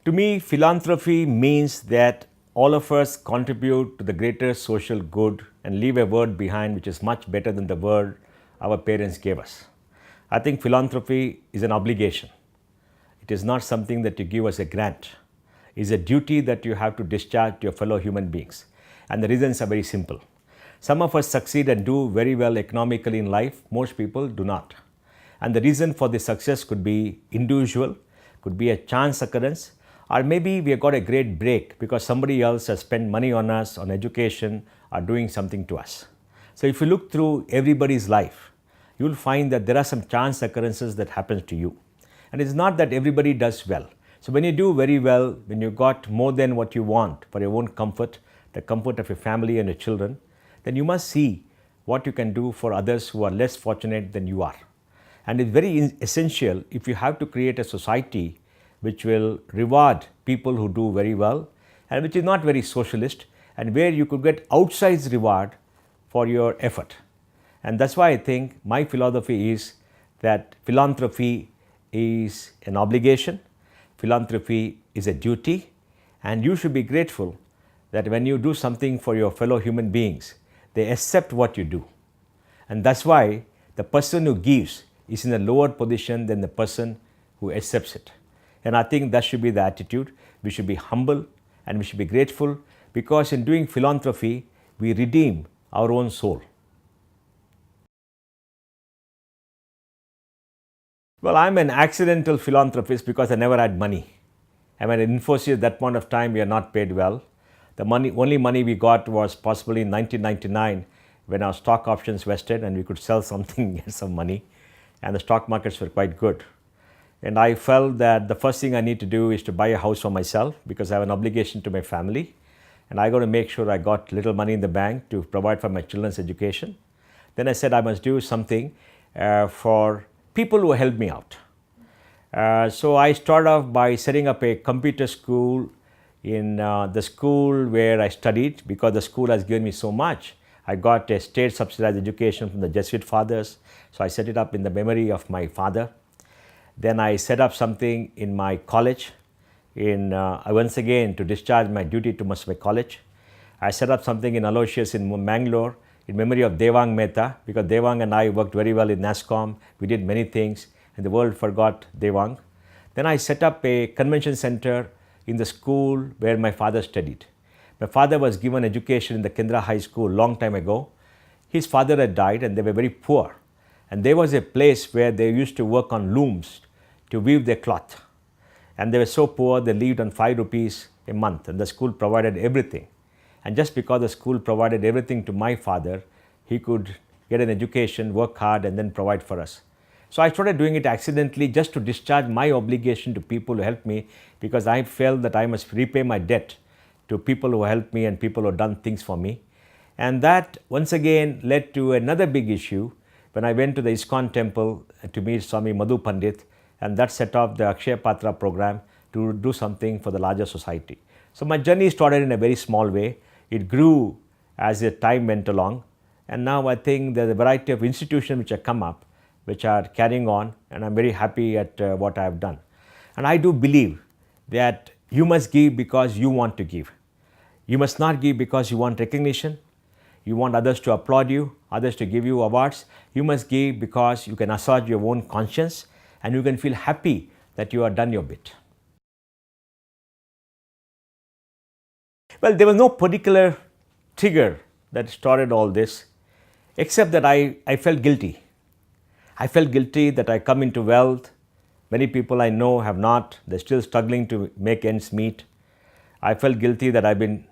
To me, philanthropy means that all of us contribute to the greater social good and leave a word behind which is much better than the word our parents gave us. I think philanthropy is an obligation. It is not something that you give as a grant. It is a duty that you have to discharge to your fellow human beings. And the reasons are very simple. Some of us succeed and do very well economically in life. Most people do not. And the reason for this success could be individual, could be a chance occurrence, or maybe we have got a great break because somebody else has spent money on us, on education, or doing something to us. So if you look through everybody's life, you will find that there are some chance occurrences that happen to you. And it's not that everybody does well. So when you do very well, when you got more than what you want for your own comfort, the comfort of your family and your children, then you must see what you can do for others who are less fortunate than you are. And it's very essential if you have to create a society which will reward people who do very well and which is not very socialist and where you could get outsized reward for your effort. And that's why I think my philosophy is that philanthropy is an obligation, philanthropy is a duty, and you should be grateful that when you do something for your fellow human beings, they accept what you do. And that's why the person who gives is in a lower position than the person who accepts it. And I think that should be the attitude. We should be humble and we should be grateful because in doing philanthropy, we redeem our own soul. Well, I'm an accidental philanthropist because I never had money. I mean, in Infosys at that point of time, we are not paid well. The only money we got was possibly in 1999 when our stock options vested and we could sell something, get some money. And the stock markets were quite good. And I felt that the first thing I need to do is to buy a house for myself because I have an obligation to my family. And I got to make sure I got little money in the bank to provide for my children's education. Then I said I must do something for people who helped me out. So I started off by setting up a computer school in the school where I studied because the school has given me so much. I got a state subsidized education from the Jesuit fathers. So I set it up in the memory of my father. Then I set up something in my college, once again to discharge my duty to my college. I set up something in Aloysius in Mangalore in memory of Devang Mehta because Devang and I worked very well in NASCOM. We did many things and the world forgot Devang. Then I set up a convention center in the school where my father studied. My father was given education in the Kendra High School long time ago. His father had died and they were very poor. And there was a place where they used to work on looms to weave their cloth. And they were so poor, they lived on 5 rupees a month and the school provided everything. And just because the school provided everything to my father, he could get an education, work hard and then provide for us. So I started doing it accidentally just to discharge my obligation to people who helped me because I felt that I must repay my debt to people who helped me and people who have done things for me. And that once again led to another big issue when I went to the ISKCON temple to meet Swami Madhu Pandit, and that set off the Akshaya Patra program to do something for the larger society. So my journey started in a very small way. It grew as the time went along, and now I think there's a variety of institutions which have come up, which are carrying on, and I'm very happy at what I have done. And I do believe that you must give because you want to give. You must not give because you want recognition. You want others to applaud you, others to give you awards. You must give because you can assuage your own conscience and you can feel happy that you have done your bit. Well, there was no particular trigger that started all this, except that I felt guilty. I felt guilty that I come into wealth. Many people I know have not. They're still struggling to make ends meet. I felt guilty that I've been,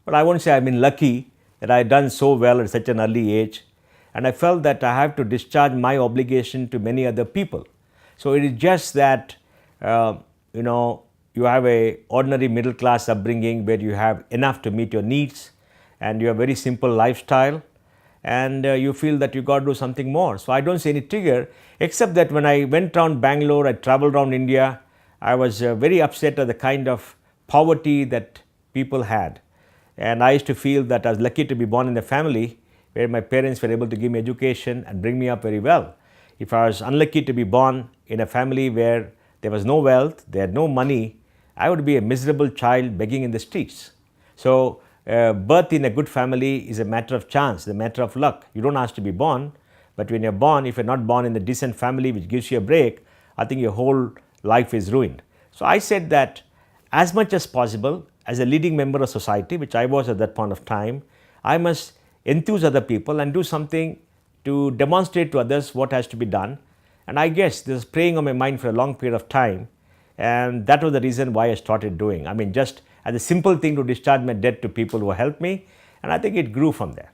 but I won't say I've been lucky that I've done so well at such an early age. And I felt that I have to discharge my obligation to many other people. So it is just that, you have a ordinary middle class upbringing where you have enough to meet your needs and you have very simple lifestyle and you feel that you got to do something more. So I don't see any trigger, except that when I went around Bangalore, I traveled around India, I was very upset at the kind of poverty that people had. And I used to feel that I was lucky to be born in a family where my parents were able to give me education and bring me up very well. If I was unlucky to be born in a family where there was no wealth, they had no money, I would be a miserable child begging in the streets. So, birth in a good family is a matter of chance, a matter of luck. You don't ask to be born, but when you're born, if you're not born in a decent family which gives you a break, I think your whole life is ruined. So, I said that as much as possible, as a leading member of society, which I was at that point of time, I must enthuse other people and do something to demonstrate to others what has to be done. And I guess this is preying on my mind for a long period of time. And that was the reason why I started doing. I mean, just as a simple thing to discharge my debt to people who helped me. And I think it grew from there.